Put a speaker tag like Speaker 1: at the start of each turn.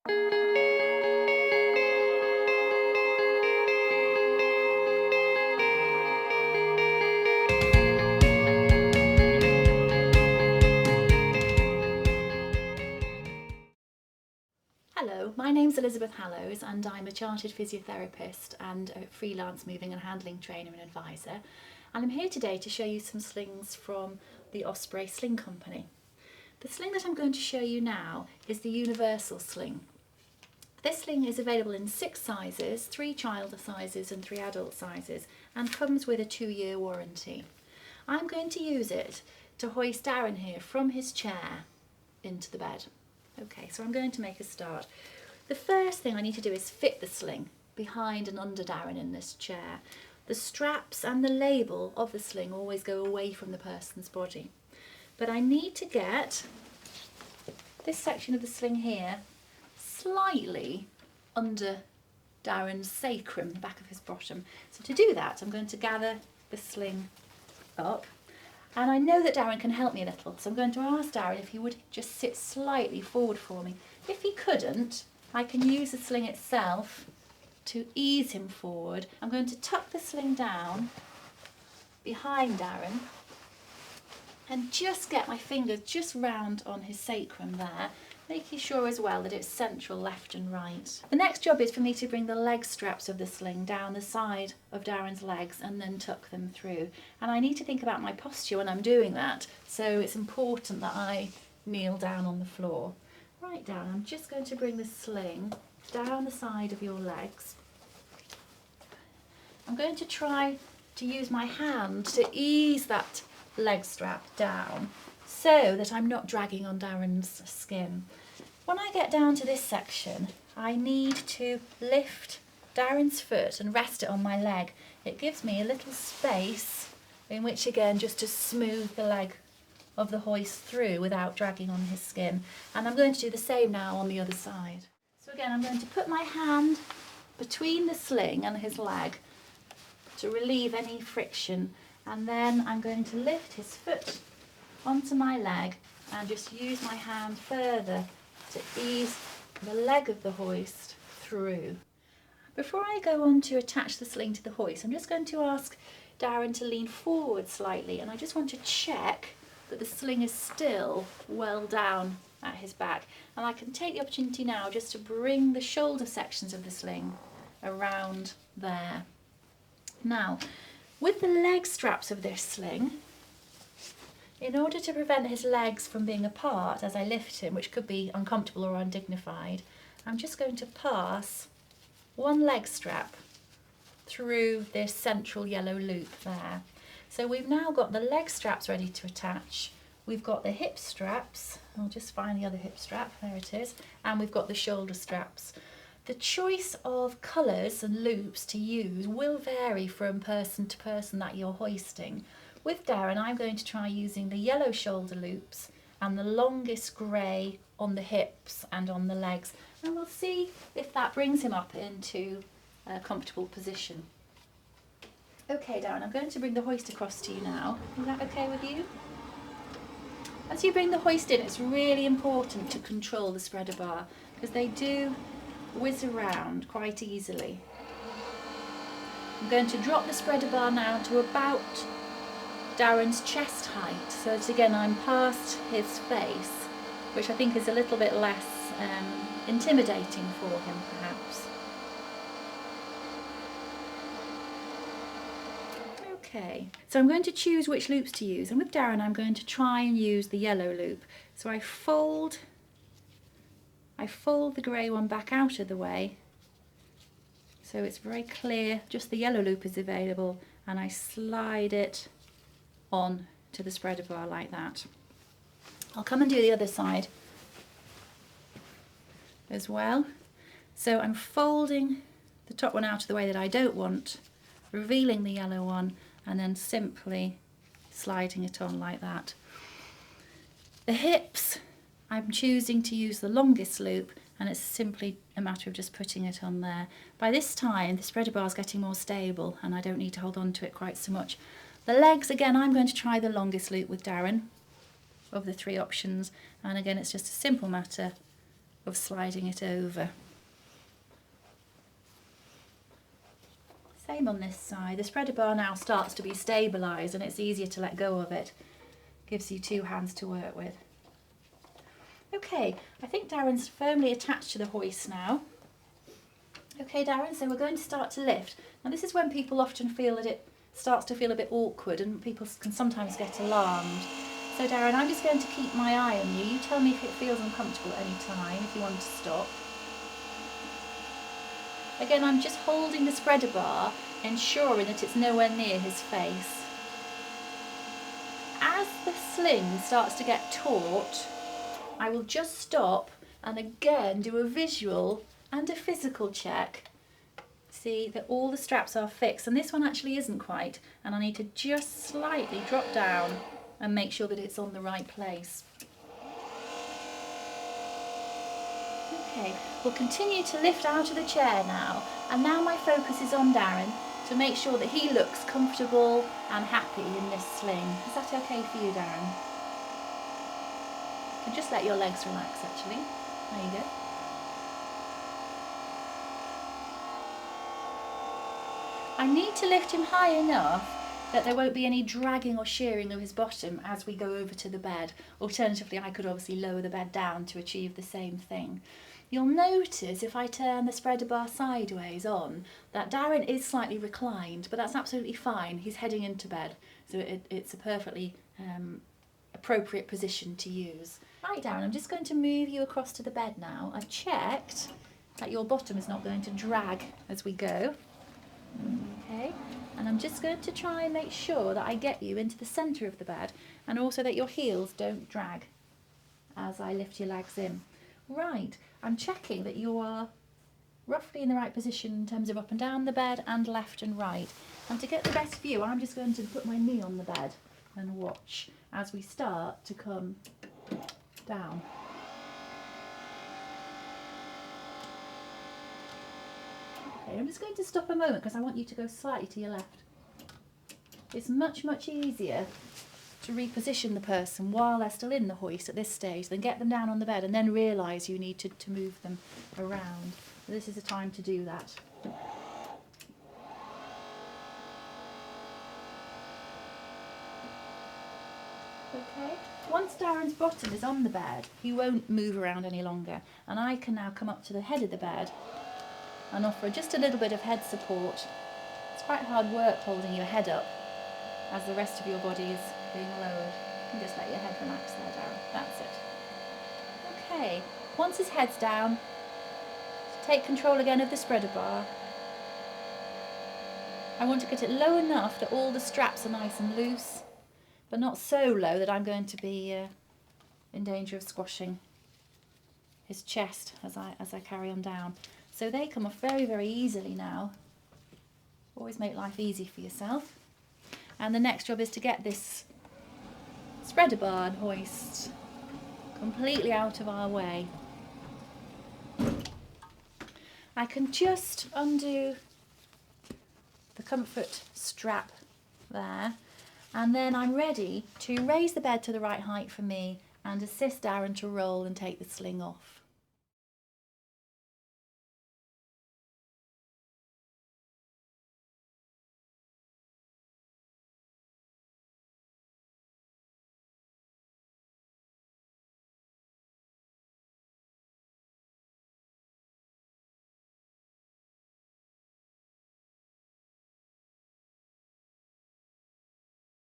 Speaker 1: Hello, my name's Elizabeth Hallows and I'm a chartered physiotherapist and a freelance moving and handling trainer and advisor, and I'm here today to show you some slings from the Osprey Sling Company. The sling that I'm going to show you now is the universal sling. This sling is available in 6 sizes, 3 child sizes and 3 adult sizes, and comes with a 2-year warranty. I'm going to use it to hoist Darren here from his chair into the bed. Okay, so I'm going to make a start. The first thing I need to do is fit the sling behind and under Darren in this chair. The straps and the label of the sling always go away from the person's body. But I need to get this section of the sling here slightly under Darren's sacrum, the back of his bottom. So to do that, I'm going to gather the sling up. And I know that Darren can help me a little, so I'm going to ask Darren if he would just sit slightly forward for me. If he couldn't, I can use the sling itself to ease him forward. I'm going to tuck the sling down behind Darren and just get my fingers just round on his sacrum there, making sure as well that it's central left and right. The next job is for me to bring the leg straps of the sling down the side of Darren's legs and then tuck them through. And I need to think about my posture when I'm doing that, so it's important that I kneel down on the floor. Right, Darren, I'm just going to bring the sling down the side of your legs. I'm going to try to use my hand to ease that leg strap down so that I'm not dragging on Darren's skin. When I get down to this section, I need to lift Darren's foot and rest it on my leg. It gives me a little space in which, again, just to smooth the leg of the hoist through without dragging on his skin. And I'm going to do the same now on the other side. So again, I'm going to put my hand between the sling and his leg to relieve any friction, and then I'm going to lift his foot onto my leg and just use my hand further to ease the leg of the hoist through. Before I go on to attach the sling to the hoist, I'm just going to ask Darren to lean forward slightly, and I just want to check that the sling is still well down at his back. And I can take the opportunity now just to bring the shoulder sections of the sling around there. Now, with the leg straps of this sling, in order to prevent his legs from being apart as I lift him, which could be uncomfortable or undignified, I'm just going to pass one leg strap through this central yellow loop there. So we've now got the leg straps ready to attach. We've got the hip straps. I'll just find the other hip strap, there it is. And we've got the shoulder straps. The choice of colours and loops to use will vary from person to person that you're hoisting. With Darren, I'm going to try using the yellow shoulder loops and the longest grey on the hips and on the legs. And we'll see if that brings him up into a comfortable position. Okay, Darren, I'm going to bring the hoist across to you now. Is that okay with you? As you bring the hoist in, it's really important to control the spreader bar because they do whiz around quite easily. I'm going to drop the spreader bar now to about Darren's chest height, so that again I'm past his face, which I think is a little bit less intimidating for him perhaps. Okay, so I'm going to choose which loops to use, and with Darren I'm going to try and use the yellow loop. So I fold the grey one back out of the way so it's very clear just the yellow loop is available, and I slide it on to the spreader bar like that. I'll come and do the other side as well. So I'm folding the top one out of the way that I don't want, revealing the yellow one, and then simply sliding it on like that. The hips, I'm choosing to use the longest loop, and it's simply a matter of just putting it on there. By this time the spreader bar is getting more stable and I don't need to hold on to it quite so much. The legs, again, I'm going to try the longest loop with Darren of the 3 options, and again it's just a simple matter of sliding it over. Same on this side. The spreader bar now starts to be stabilised and it's easier to let go of it. Gives you two hands to work with. Okay, I think Darren's firmly attached to the hoist now. Okay, Darren, so we're going to start to lift. Now this is when people often feel that it starts to feel a bit awkward and people can sometimes get alarmed. So Darren, I'm just going to keep my eye on you. You tell me if it feels uncomfortable at any time, if you want to stop. Again, I'm just holding the spreader bar, ensuring that it's nowhere near his face. As the sling starts to get taut, I will just stop and again do a visual and a physical check. See that all the straps are fixed, and this one actually isn't quite, and I need to just slightly drop down and make sure that it's on the right place. Okay, we'll continue to lift out of the chair now, and now my focus is on Darren to make sure that he looks comfortable and happy in this sling. Is that okay for you, Darren? You can just let your legs relax actually. There you go. I need to lift him high enough that there won't be any dragging or shearing of his bottom as we go over to the bed. Alternatively, I could obviously lower the bed down to achieve the same thing. You'll notice if I turn the spreader bar sideways on that Darren is slightly reclined, but that's absolutely fine. He's heading into bed, so it's a perfectly appropriate position to use. Right, Darren, I'm just going to move you across to the bed now. I've checked that your bottom is not going to drag as we go. Okay, and I'm just going to try and make sure that I get you into the centre of the bed and also that your heels don't drag as I lift your legs in. Right, I'm checking that you are roughly in the right position in terms of up and down the bed and left and right. And to get the best view, I'm just going to put my knee on the bed and watch as we start to come down. Okay, I'm just going to stop a moment because I want you to go slightly to your left. It's much, much easier to reposition the person while they're still in the hoist at this stage than get them down on the bed and then realise you need to move them around. So this is the time to do that. Okay, once Darren's bottom is on the bed, he won't move around any longer, and I can now come up to the head of the bed and offer just a little bit of head support. It's quite hard work holding your head up as the rest of your body is being lowered. You can just let your head relax there, Darren. That's it. Okay, once his head's down, take control again of the spreader bar. I want to get it low enough that all the straps are nice and loose, but not so low that I'm going to be in danger of squashing his chest as I carry on down. So they come off very, very easily now. Always make life easy for yourself. And the next job is to get this spreader bar and hoist completely out of our way. I can just undo the comfort strap there, and then I'm ready to raise the bed to the right height for me and assist Darren to roll and take the sling off.